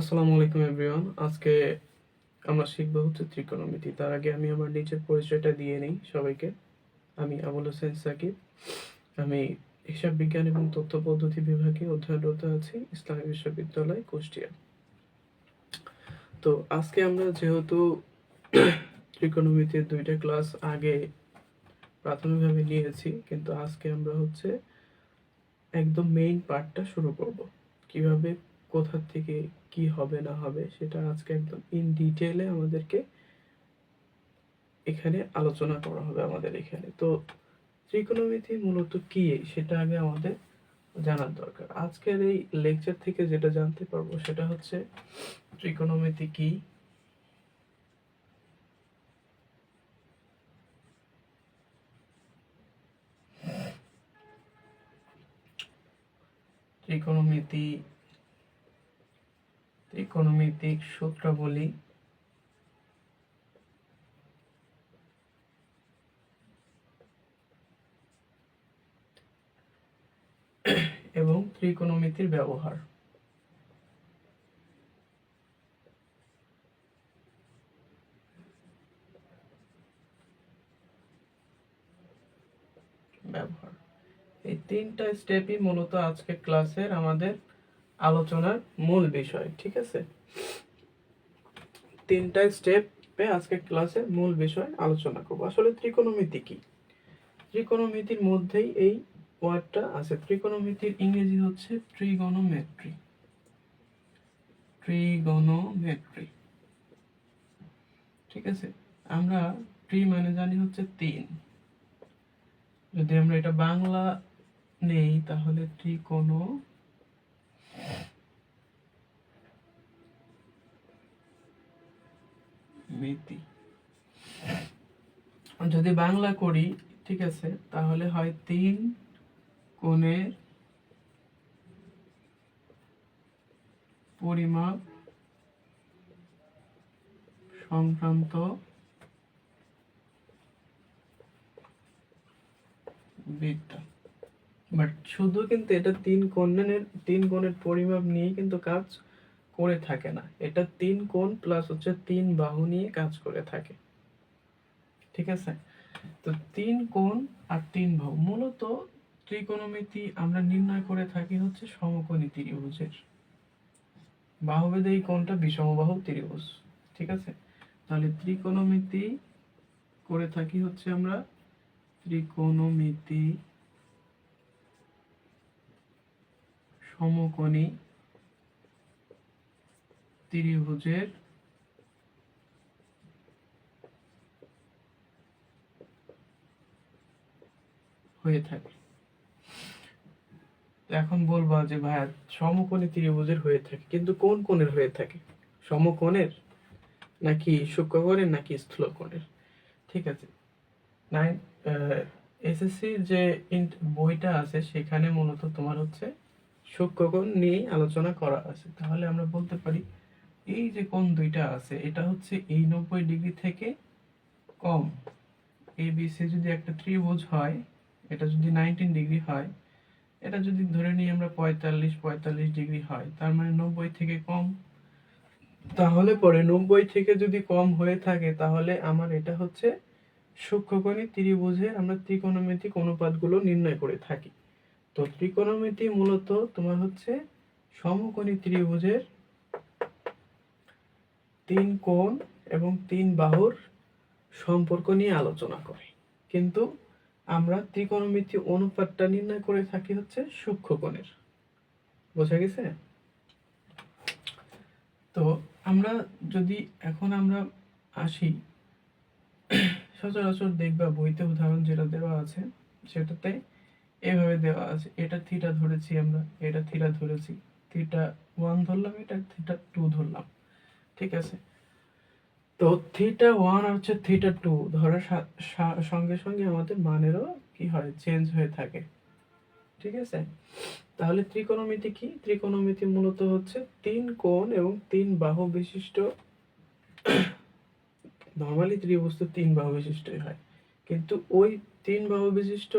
আসসালামু আলাইকুম এভরিওয়ান। আজকে আমরা শিখবো হচ্ছে ত্রিকোণমিতি। তার আগে আমি আমার নিজের পরিচয়টা দিয়ে নিই সবাইকে। আমি আবুল হোসেন সাকিব। আমি হিসাব বিজ্ঞান এবং তথ্য পদ্ধতি বিভাগে অধ্যয়নরত আছি ইসলামী বিশ্ববিদ্যালয় কুষ্টিয়া। তো আজকে আমরা যেহেতু ত্রিকোণমিতির 2টা ক্লাস আগে প্রাথমিকভাবে নিয়েছি, কিন্তু আজকে আমরা হচ্ছে একদম মেইন পার্টটা শুরু করব। কিভাবে, কোথা থেকে কি হবে না হবে সেটা আজকে একদম ইন ডিটেইলে আমাদেরকে এখানে আলোচনা করা হবে আমাদের এখানে। তো ত্রিকোণমিতি মূলত কি সেটা আগে আমাদের জানার দরকার। আজকের এই লেকচার থেকে যেটা জানতে পারবো সেটা হচ্ছে ত্রিকোণমিতি কি, ত্রিকোণমিতি, ত্রিকোণমিতিক সূত্রাবলী এবং ত্রিকোণমিতির ব্যবহার। এই 3টা স্টেপই মূলত আজকের ক্লাসের আমাদের আলোচনার মূল বিষয়। ঠিক আছে, 3টা স্টেপে আজকে ক্লাসের মূল বিষয় আলোচনা করব। আসলে ত্রিকোণমিতি কি? ত্রিকোণমিতির মধ্যেই এই ওয়ার্ডটা আছে। ত্রিকোণমিতির ইংরেজি হচ্ছে ট্রিগোনোমেট্রি। ট্রিগোনোমেট্রি, ঠিক আছে। আমরা ট্রি মানে জানি হচ্ছে 3। যদি আমরা এটা বাংলা নেই তাহলে ত্রিকোণমিতি যদি বাংলা করি, ঠিক আছে, তাহলে হয় 3 কোণের পরিমাপ সংক্রান্ত বিদ্যা। বাট শুধু কিন্তু এটা 3 কোণের পরিমাপ নিয়ে কিন্তু কাজ করে থাকে না। এটা 3 কোণ প্লাস হচ্ছে 3 বাহু নিয়ে কাজ করে থাকে। ঠিক আছে, তো 3 কোণ আর 3 বাহু মূলত ত্রিকোণমিতি আমরা নির্ণয় করে থাকি হচ্ছে সমকোণী ত্রিভুজের বাহুভেদে। এই কোণটা বিষমবাহু ত্রিভুজ। ঠিক আছে, তাহলে ত্রিকোণমিতি করে থাকি হচ্ছে আমরা ত্রিকোণমিতি সমকোণী ত্রিভুজের হয়ে থাকে। এখন বলবা যে ভাইয়া সমকোণী ত্রিভুজের হয়ে থাকে, কিন্তু কোন কোণের হয়ে থাকে? সমকোণের নাকি সূক্ষ্মকোণের নাকি স্থূলকোণের? ঠিক আছে, নাইন এসএসসির যে বইটা আছে সেখানে মূলত তোমার হচ্ছে সূক্ষ্মকোণ নিয়ে আলোচনা করা আছে। তাহলে আমরা বলতে পারি এই যে কোণ দুইটা আছে এটা হচ্ছে এই 90 ডিগ্রি থেকে কম। এবিসি যদি একটা ত্রিভুজ হয়, এটা যদি 19 ডিগ্রি হয়, এটা যদি ধরে নিই আমরা 45 ডিগ্রি হয়, তার মানে 90 থেকে কম। তাহলে পরে 90 থেকে যদি কম হয়ে থাকে তাহলে আমার এটা হচ্ছে সূক্ষ্মকোণী ত্রিভুজের আমরা ত্রিকোণমিতিক অনুপাতগুলো নির্ণয় করে থাকি। তো ত্রিকোণমিতি মূলত তোমার হচ্ছে সমকোণী ত্রিভুজের 3 কোণ এবং 3 বাহুর সম্পর্ক নিয়ে আলোচনা করে, কিন্তু আমরা ত্রিকোণমিতি অনুপাতটা নির্ণয় করে থাকি হচ্ছে সূক্ষ্মকোণের। বোঝা গেছে? তো আমরা যদি এখন আমরা আসি, সচরাচর দেখবা বইতে উদাহরণ যেটা দেওয়া আছে সেটাতে এভাবে দেওয়া আছে। এটা থিটা ধরেছি আমরা, এটা থিটা ধরেছি, থিটা 1 ধরলাম, এটা থিটা 2 ধরলাম। ঠিক আছে, তো থিটা 1 আর হচ্ছে থিটা 2 ধরার সঙ্গে সঙ্গে আমাদের মানেরও কি হয়, চেঞ্জ হয়ে থাকে। ঠিক আছে, তাহলে ত্রিকোণমিতি কি? ত্রিকোণমিতি মূলত হচ্ছে 3 কোণ এবং 3 বাহু বিশিষ্ট। নর্মালি ত্রিভুজ তো 3 বাহু বিশিষ্টই হয়, কিন্তু ওই 3 বাহু বিশিষ্ট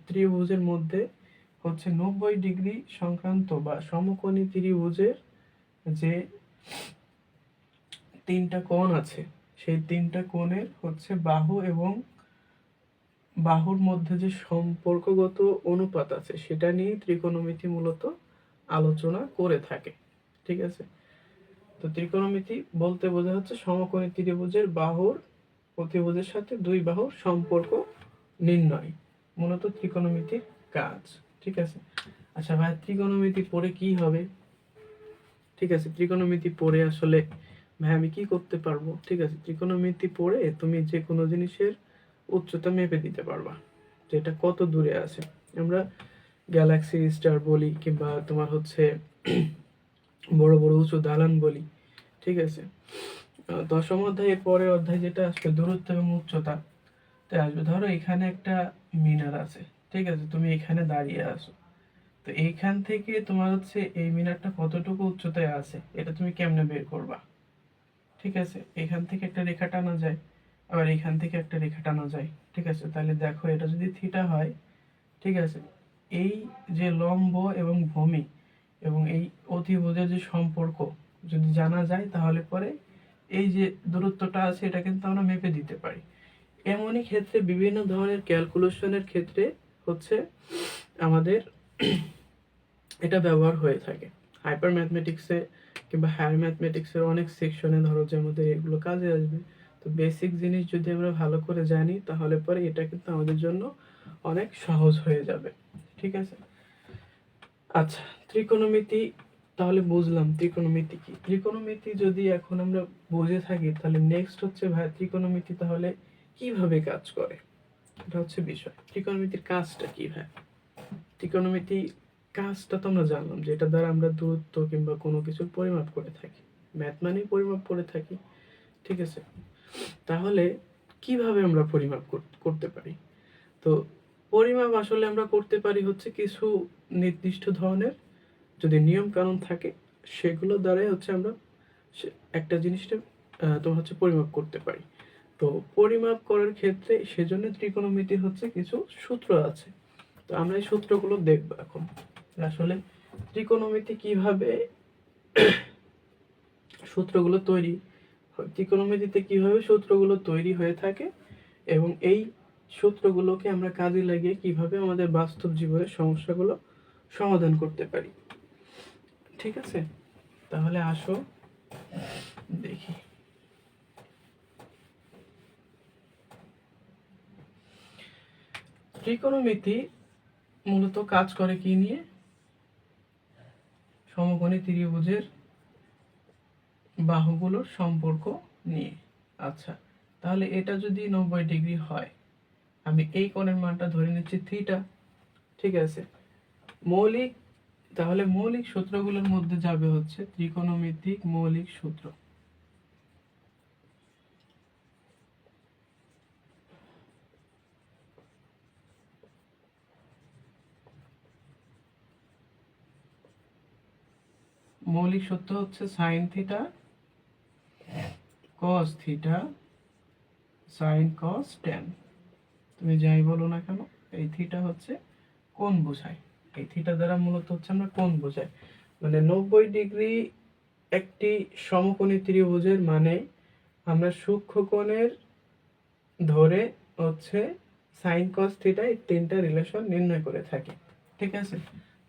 ত্রিভুজের মধ্যে হচ্ছে 90 ডিগ্রি সংক্রান্ত বা সমকোণী ত্রিভুজের যে তিনটা কোণ আছে, সেই তিনটা কোণের হচ্ছে বাহু এবং বাহুর মধ্যে যে সম্পর্কগত অনুপাত আছে সেটা নিয়ে ত্রিকোণমিতি মূলত আলোচনা করে থাকে। ঠিক আছে, তো ত্রিকোণমিতি বলতে বোঝা হচ্ছে সমকোণী ত্রিভুজের বাহুর অতিভুজের সাথে দুই বাহুর সম্পর্ক নির্ণয়, মূলত ত্রিকোণমিতির কাজ। ঠিক আছে, আচ্ছা ভাই, ত্রিকোণমিতি পড়ে কি হবে? ঠিক আছে, ত্রিকোণমিতি পড়ে আসলে ভাই আমি কি করতে পারবো? ঠিক আছে, ত্রিকোণমিতি পড়ে তুমি যে কোনো জিনিসের উচ্চতা মেপে দিতে পারবা, যেটা কত দূরে আছে। আমরা গ্যালাক্সি স্টার বলি, কিংবা তোমার হচ্ছে বড় বড় উঁচু দালান বলি। ঠিক আছে, দশম অধ্যায়ের পরের অধ্যায় যেটা আসবে দূরত্ব এবং উচ্চতা তে আসবে। ধরো এখানে একটা মিনার আছে, ঠিক আছে, তুমি এখানে দাঁড়িয়ে আছো, তো এইখান থেকে তোমার হচ্ছে এই মিনারটা কতটুকু উচ্চতায় আছে এটা তুমি কেমনে বের করবা? ঠিক আছে, এখান থেকে একটা রেখা টানা যায়, আবার এখান থেকে একটা রেখা টানা যায়। ঠিক আছে, তাহলে দেখো এটা যদি থিটা হয়, ঠিক আছে, এই যে লম্ব এবং ভূমি এবং এই অতিভুজের যে সম্পর্ক যদি জানা যায়, তাহলে পরে এই যে দূরত্বটা আছে এটা কিন্তু আমরা মেপে দিতে পারি। এমনই ক্ষেত্রে বিভিন্ন ধরনের ক্যালকুলেশনের ক্ষেত্রে হচ্ছে আমাদের এটা ব্যবহার হয়ে থাকে। হাইপার ম্যাথমেটিক্সে কিংবা হায়ার ম্যাথমেটিক্সের অনেক সেকশনে ধরো যে আমাদের এগুলো কাজে আসবে। তো বেসিক জিনিস যদি আমরা ভালো করে জানি, তাহলে পরে এটা কিন্তু আমাদের জন্য অনেক সহজ হয়ে যাবে। ঠিক আছে, আচ্ছা, ত্রিকোণমিতি তাহলে বুঝলাম ত্রিকোণমিতি কি। ত্রিকোণমিতি যদি এখন আমরা বুঝে থাকি, তাহলে নেক্সট হচ্ছে ভাই ত্রিকোণমিতি তাহলে কিভাবে কাজ করে, এটা হচ্ছে বিষয়। ত্রিকোণমিতির কাজটা কি ভাই? ত্রিকোণমিতি কাজটা তো আমরা জানলাম যে এটা দ্বারা আমরা দূরত্ব কিংবা কোনো কিছুর পরিমাপ করে থাকি, ম্যাথ মানেই পরিমাপ করে থাকি। ঠিক আছে, তাহলে কিভাবে আমরা পরিমাপ করতে পারি? তো পরিমাপ আসলে আমরা করতে পারি হচ্ছে কিছু নির্দিষ্ট ধরনের যদি নিয়ম কানুন থাকে, সেগুলো দ্বারাই হচ্ছে আমরা একটা জিনিসটা তোমার হচ্ছে পরিমাপ করতে পারি। তো পরিমাপ করার ক্ষেত্রে সেজন্য ত্রিকোণমিতির হচ্ছে কিছু সূত্র আছে। তো আমরা এই সূত্রগুলো দেখবো এখন, আসলে ত্রিকোণমিতি কিভাবে সূত্রগুলো তৈরি হয়, ত্রিকোণমিতিতে কিভাবে সূত্রগুলো তৈরি হয়ে থাকে, এবং এই সূত্রগুলোকে আমরা কাজে লাগিয়ে কিভাবে আমাদের বাস্তব জীবনের সমস্যাগুলো সমাধান করতে পারি। ঠিক আছে, তাহলে আসো দেখি। ত্রিকোণমিতি মূলত কাজ করে কি নিয়ে? সমকোণী ত্রিভুজের বাহুগুলোর সম্পর্ক নিয়ে। আচ্ছা, তাহলে এটা যদি 90 ডিগ্রি হয়, আমি এই কোণের মানটা ধরে নিচ্ছি থিটা। ঠিক আছে, মৌলিক তাহলে মৌলিক সূত্রগুলোর মধ্যে যাবে হচ্ছে ত্রিকোণমিতিক মৌলিক সূত্র। মৌলিক সূত্র হচ্ছে sine theta cos theta sine কস ট্যান। তুমি যাই বলো না কেন, এই থিটা হচ্ছে কোণ বোঝায়। এই থিটা দ্বারা মূলত হচ্ছে আমরা কোণ বোঝাই। মানে 90 ডিগ্রি একটি সমকোণী ত্রিভুজের মানে আমরা সূক্ষ্ম কোণের ধরে হচ্ছে সাইন কস থিটা এই তিনটা রিলেশন নির্ণয় করে থাকি। ঠিক আছে,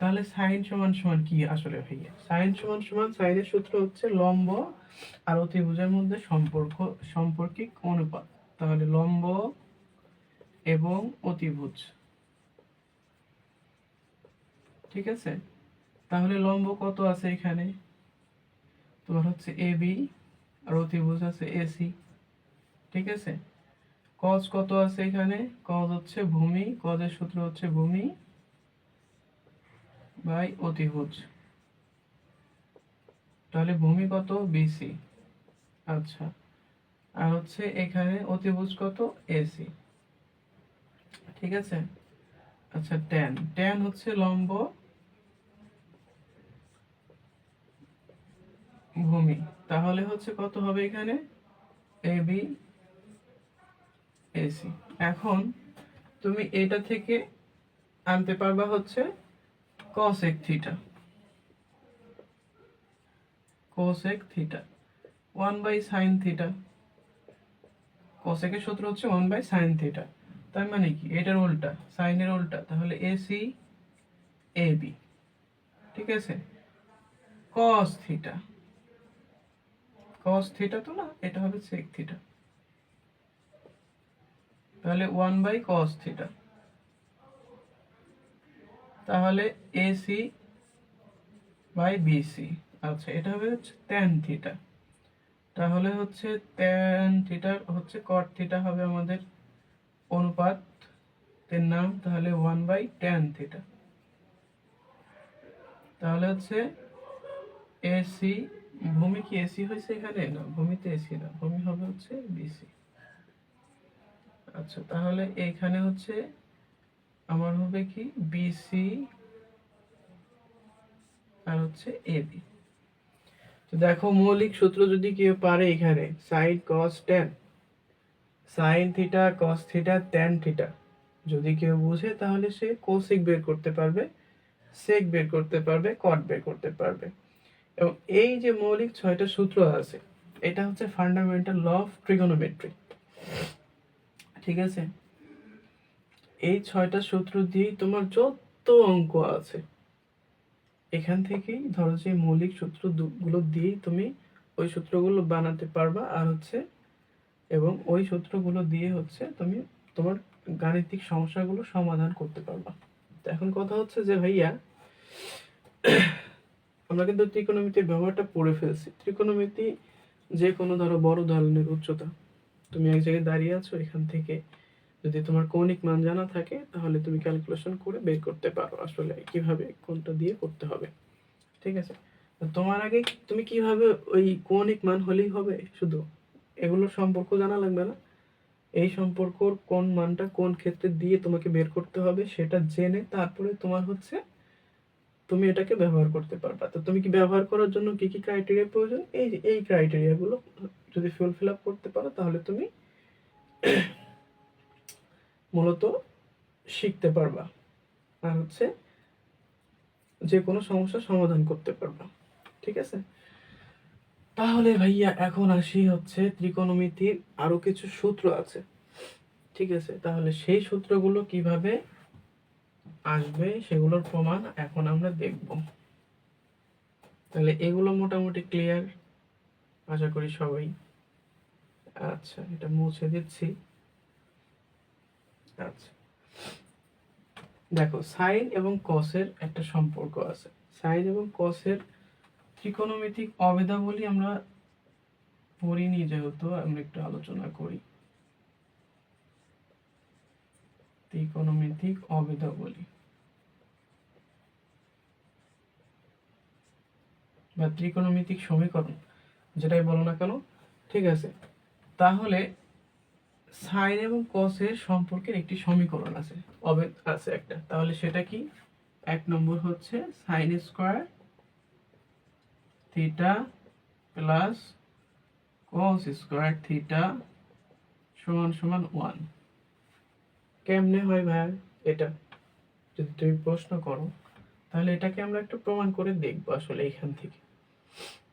তাহলে সাইন সমান সমান কি আসলে ভাইয়া? সাইন সমান সমান সাইনের সূত্র হচ্ছে লম্ব আর অতিভুজের মধ্যে সম্পর্কিক অনুপাত। তাহলে লম্ব এবং অতিভুজ। ঠিক আছে, তাহলে লম্ব কত আছে এখানে? তোমার হচ্ছে এ বি, আর অতিভুজ আছে এসি। ঠিক আছে, কজ কত আছে এখানে? কজ হচ্ছে ভূমি, কজের সূত্র হচ্ছে ভূমি বাই অতিভুজ। তাহলে ভূমি কত? বিসি। আচ্ছা, আর হচ্ছে এখানে অতিভুজ কত? এসি। ঠিক আছে, আচ্ছা, ট্যান ট্যান হচ্ছে লম্ব ভূমি, তাহলে হচ্ছে কত হবে এখানে? A B AC. এখন তুমি এটা থেকে আনতে পারবা হচ্ছে cosec theta. Cosec theta 1/sin theta. কোসেকের সূত্র হচ্ছে 1/sin থিটা, তার মানে কি এটার উল্টা, সাইনের উল্টা, তাহলে AC AB। ঠিক আছে, cos থিটা, cos থিটা তো না, এটা হবে sec থিটা, তাহলে 1/cos থিটা, তাহলে AC/BC। আচ্ছা, এটা হবে হচ্ছে tan থিটা, তাহলে হচ্ছে tan থিটার হচ্ছে cot থিটা হবে আমাদের অনুপাত এর নাম, তাহলে 1/tan থিটা, তাহলে হচ্ছে AC, ভূমি কি AC হয়েছে এখানে? না, ভূমিতে AC না, ভূমি হবে হচ্ছে BC। আচ্ছা, তাহলে এখানে হচ্ছে আমার হবে কি BC আর হচ্ছে AB। তো দেখো, মৌলিক সূত্র যদি কেউ পারে এখানে sin cos tan, sin theta cos theta tan theta যদি কেউ বুঝে, তাহলে সে কোসেক বের করতে পারবে, সেক বের করতে পারবে, কট বের করতে পারবে। এবং এই যে মৌলিক 6টা সূত্র আছে, এটা হচ্ছে ফান্ডামেন্টাল ল অফ ট্রিগোনোমেট্রি। ঠিক আছে, এই 6টা সূত্র দিয়ে তোমার যত অঙ্ক আছে এখান থেকেই ধরো যে মৌলিক সূত্র গুলো দিয়েই তুমি ওই সূত্রগুলো বানাতে পারবা, আর হচ্ছে এবং ওই সূত্রগুলো দিয়ে হচ্ছে তুমি তোমার গাণিতিক সমস্যাগুলো সমাধান করতে পারবা। তো এখন কথা হচ্ছে যে ভাইয়া, আমরা কিন্তু ত্রিকোণমিতির ব্যবহারটা পড়ে ফেলছি। ত্রিকোণমিতি যে কোনো ধরো বড় ধরনের উচ্চতা, তুমি এক জায়গায় দাঁড়িয়ে আছো, এখান থেকে যদি তোমার কৌণিক মান জানা থাকে তাহলে তুমি ক্যালকুলেশন করে বের করতে পারো আসলে কিভাবে কোনটা দিয়ে করতে হবে। ঠিক আছে, তোমার আগে তুমি কিভাবে ওই কৌণিক মান হলেই হবে শুধু, এগুলোর সম্পর্ক জানা লাগবে না। এই সম্পর্কর কোন মানটা কোন ক্ষেত্রে দিয়ে তোমাকে বের করতে হবে সেটা জেনে তারপরে তোমার হচ্ছে তুমি এটাকে ব্যবহার করতে পারবা। তো তুমি কি ব্যবহার করার জন্য কি কি ক্রাইটেরিয়া প্রয়োজন, এই ক্রাইটেরিয়াগুলো যদি ফুলফিল আপ করতে পারো তাহলে তুমি মূলত শিখতে পারবা আর হচ্ছে যে কোনো সমস্যার সমাধান করতে পারবা। ঠিক আছে, তাহলে ভাইয়া এখন আসি হচ্ছে ত্রিকোণমিতির আরো কিছু সূত্র আছে। ঠিক আছে, তাহলে সেই সূত্রগুলো কিভাবে আসবে সেগুলোর প্রমাণ এখন আমরা দেখব। তাহলে এগুলো মোটামুটি ক্লিয়ার আশা করি সবাই। আচ্ছা, এটা মুছে দিচ্ছি। আচ্ছা, দেখো, সাইন এবং কসের একটা সম্পর্ক আছে। সাইন এবং কসের ত্রিকোণমিতিক অভেদাবলী আমরা পড়িনি, যেহেতু আমরা একটু আলোচনা করি। ত্রিকোণমিতিক অভেদাবলী বা ত্রিকোণমিতিক সমীকরণ, যেটাই বলো না কেন। ঠিক আছে, তাহলে সাইন এবং কসের সম্পর্কের একটি সমীকরণ আছে, অভেদ আছে একটা, তাহলে সেটা কি? এক নম্বর হচ্ছে sine square theta plus cos square theta সমান সমান 1। কেমনে হয় ভাই এটা? যদি তুমি প্রশ্ন করো তাহলে এটাকে আমরা একটু প্রমাণ করে দেখবো আসলে এখান থেকে।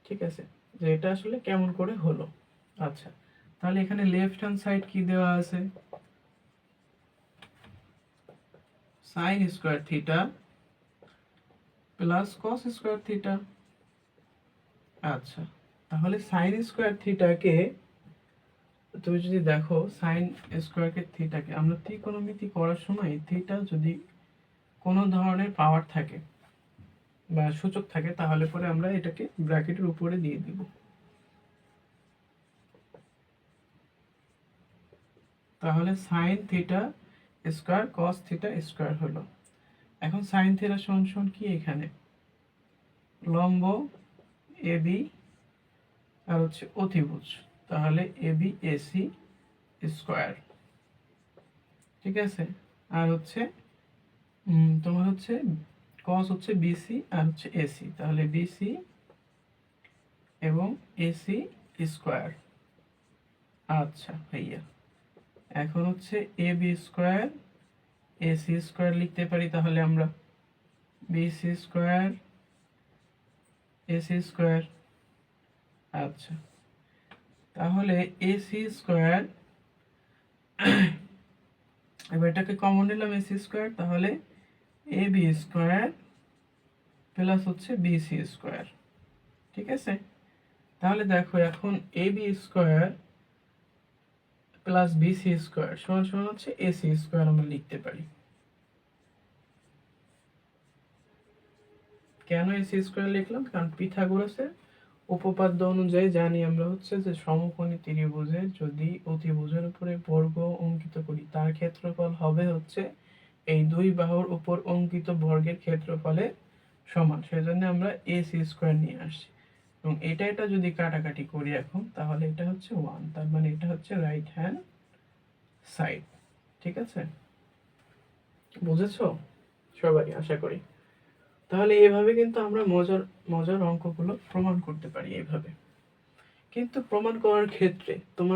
ঠিক আছে, যে এটা আসলে কেমন করে হলো। আচ্ছা, তাহলে এখানে লেফট হ্যান্ড সাইড কি দেওয়া আছে? Sine square theta plus cos square theta. আচ্ছা, তাহলে সাইন স্কোয়ার থিটাকে তুমি যদি দেখো, সাইন স্কোয়ারকে থিটাকে আমরা ত্রিকোণমিতি করার সময় থিটা যদি কোনো ধরনের পাওয়ার থাকে বা সূচক থাকে তাহলে পরে আমরা এটাকে ব্র্যাকেটের উপরে দিয়ে দিব। তাহলে sine theta square cos theta square হলো। এখন সাইন থিটা সমান কি? এখানে লম্ব এবি আর হচ্ছে অতিভুজ, তাহলে এবি এসি স্কোয়ার। ঠিক আছে, আর হচ্ছে তোমার হচ্ছে কস হচ্ছে বিসি আর হচ্ছে এসি, তাহলে বিসি এবং এসি স্কোয়ার। আচ্ছা ভাইয়া, এখন হচ্ছে এ বি স্কোয়ার এসি স্কোয়ার লিখতে পারি, তাহলে আমরা বিসি স্কোয়ার এসি স্কোয়ার। আচ্ছা, তাহলে এসি স্কোয়ার, এবার এটাকে কমন নিলাম এসি স্কোয়ার, তাহলে এ বি স্কোয়ার প্লাস হচ্ছে বিসি স্কোয়ার। ঠিক আছে, তাহলে দেখো এখন A B square plus BC square সমান সমান হচ্ছে এসি স্কোয়ার আমরা লিখতে পারি। কেন এসি স্কোয়ার লিখলাম? কারণ পিথাগোরাসের উপপাদ্য অনুযায়ী জানি আমরা হচ্ছে যে সমকোণী ত্রিভুজের যদি অতিভুজের উপরে বর্গ অঙ্কিত করি তার ক্ষেত্রফল হবে হচ্ছে এই দুই বাহুর উপর অঙ্কিত বর্গের ক্ষেত্রফলের সমান, সেজন্য আমরা এসি স্কোয়ার নিয়ে আসছি। এবং এটা যদি কাটাকাটি করি এখন, তাহলে এটা হচ্ছে 1, তার মানে এটা হচ্ছে রাইট হ্যান্ড সাইড। ঠিক আছে, বুঝেছো সবাই আশা করি? তাহলে এভাবে কিন্তু আমরা মজার মজার অঙ্কগুলো প্রমাণ করতে পারি এইভাবে। কিন্তু প্রমাণ করার ক্ষেত্রে তুমি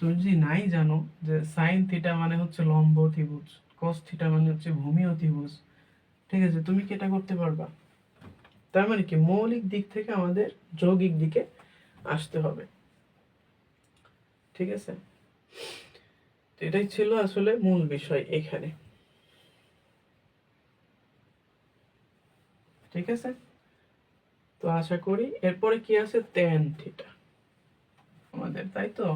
যদি নাই জানো যে সাইন থিটা মানে হচ্ছে লম্ব অতিভুজ, কস থিটা মানে হচ্ছে ভূমি অতিভুজ, ঠিক আছে, তুমি কি এটা করতে পারবা? তার মানে কি মৌলিক দিক থেকে আমাদের যৌগিক দিকে আসতে হবে। ঠিক আছে, এটাই ছিল আসলে মূল বিষয় এখানে। ঠিক আছে, তো আশা করি এরপরে কি আছে ট্যান থিটা আমাদের, তাই তো?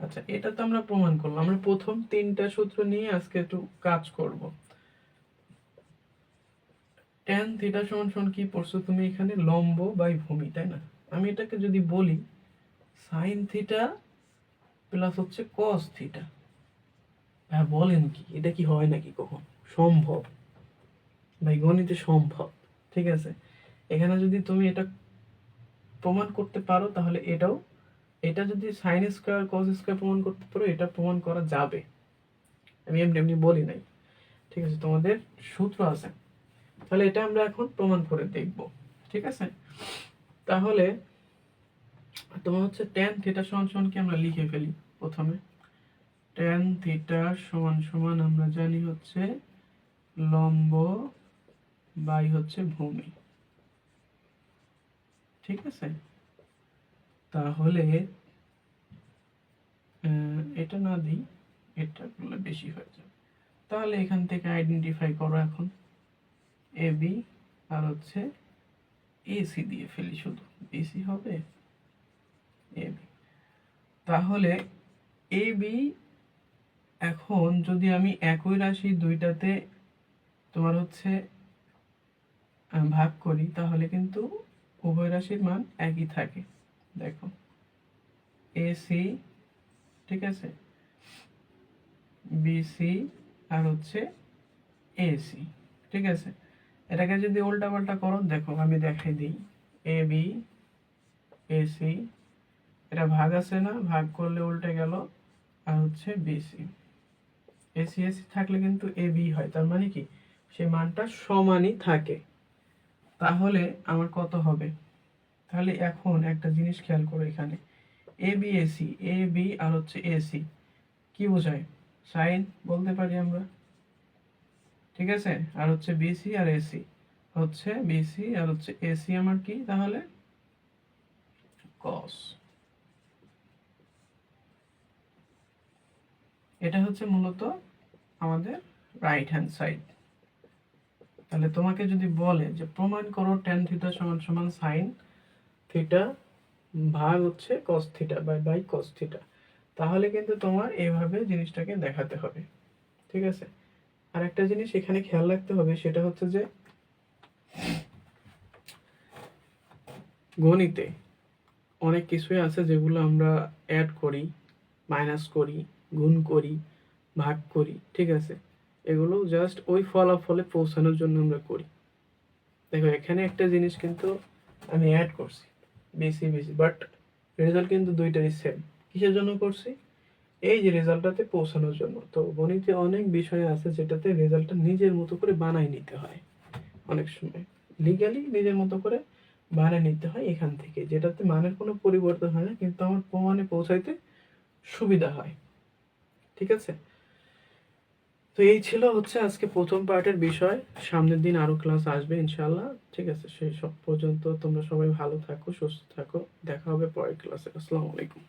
আচ্ছা, এটা তো আমরা প্রমাণ করলাম। আমরা প্রথম তিনটা সূত্র নিয়ে আজকে একটু কাজ করব। ট্যান থিটা সমান সমান কি পড়ছো তুমি এখানে? লম্ব বাই ভূমি, তাই না? আমি এটাকে যদি বলি সাইন থিটা প্লাস হচ্ছে কস থিটা, হ্যাঁ বলেন কি এটা কি হয় নাকি কখন? সম্ভব ভাই, গণিতে সম্ভব। ঠিক আছে, এখানে যদি তুমি এটা প্রমাণ করতে পারো তাহলে এটা যদি সাইন স্কয়ার কস স্কয়ার প্রমাণ করতে পারো, এটা প্রমাণ করা যাবে। আমি এমনি এমনি বলি নাই। ঠিক আছে, তোমাদের সূত্র আছে, তাহলে এটা আমরা এখন প্রমাণ করে দেখব। ঠিক আছে, তাহলে তোমার হচ্ছে ট্যান থিটা সমান সমান কি আমরা লিখে ফেলি প্রথমে। ট্যান থিটা সমান সমান আমরা জানি হচ্ছে লম্ব বাই হচ্ছে ভূমি। ঠিক আছে, তাহলে এটা না দিই, এটা করলে বেশি হয়ে যাবে। তাহলে এখান থেকে আইডেন্টিফাই করো এখন এ বি আর হচ্ছে এসি দিয়ে ফেলি, শুধু এসি হবে এ বি। তাহলে এ বি এখন যদি আমি একই রাশি দুইটাতে তোমার হচ্ছে ভাগ করি তাহলে কিন্তু উভয় রাশির মান একই থাকে। দেখো এসি, ঠিক আছে, বিসি আর হচ্ছে এসি। ঠিক আছে, এটাকে যদি উল্টা পাল্টা করো, দেখো আমি দেখাই দিই। এ বি এসি, এটা ভাগ আছে না, ভাগ করলে উল্টে গেল, আর হচ্ছে বিসি। এসি এসি থাকলে কিন্তু এ বি হয়, তার মানে কি সেই মানটা সমানই থাকে। তাহলে আমার কত হবে? তাহলে এখন একটা জিনিস খেয়াল করো, এখানে A B AC, A B আর হচ্ছে এসি কি বোঝায়? সাইন বলতে পারি আমরা। ঠিক আছে, আর হচ্ছে বিসি আর এসি হচ্ছে বিসি আর হচ্ছে এসি আমার কি তাহলে? কস। এটা হচ্ছে মূলত আমাদের রাইট হ্যান্ড সাইড। তাহলে তোমাকে যদি বলে যে প্রমাণ করো ট্যান থিটা সমান সমান সাইন থিটা ভাগ হচ্ছে cos theta by cos theta, তাহলে কিন্তু তোমার এভাবে জিনিসটাকে দেখাতে হবে। ঠিক আছে, আর একটা জিনিস এখানে খেয়াল রাখতে হবে, সেটা হচ্ছে যে গণিতে অনেক কিছুই আছে যেগুলো আমরা অ্যাড করি, মাইনাস করি, গুণ করি, ভাগ করি। ঠিক আছে, এগুলো জাস্ট ওই ফলাফলে পৌঁছানোর জন্য আমরা করি। দেখো এখানে একটা জিনিস কিন্তু আমি অ্যাড করছি বেশি বেশি, বাট রেজাল্ট কিন্তু দুইটারই সেম। কিসের জন্য করছি? এই যে রেজাল্টটাতে পৌঁছানোর জন্য। তো গণিতে অনেক বিষয় আছে যেটাতে রেজাল্টটা নিজের মতো করে বানাই নিতে হয়, অনেক সময় লিগালি নিজের মতো করে বানিয়ে নিতে হয় এখান থেকে, যেটাতে মানের কোনো পরিবর্তন হয় না কিন্তু আমার প্রমাণে পৌঁছাইতে সুবিধা হয়। ঠিক আছে, তো এই ছিল হচ্ছে আজকে প্রথম পার্টের বিষয়। সামনের দিন আরো ক্লাস আসবে ইনশাল্লাহ। ঠিক আছে, সেই সব পর্যন্ত তোমরা সবাই ভালো থাকো, সুস্থ থাকো। দেখা হবে পরের ক্লাসে। আসসালামু আলাইকুম।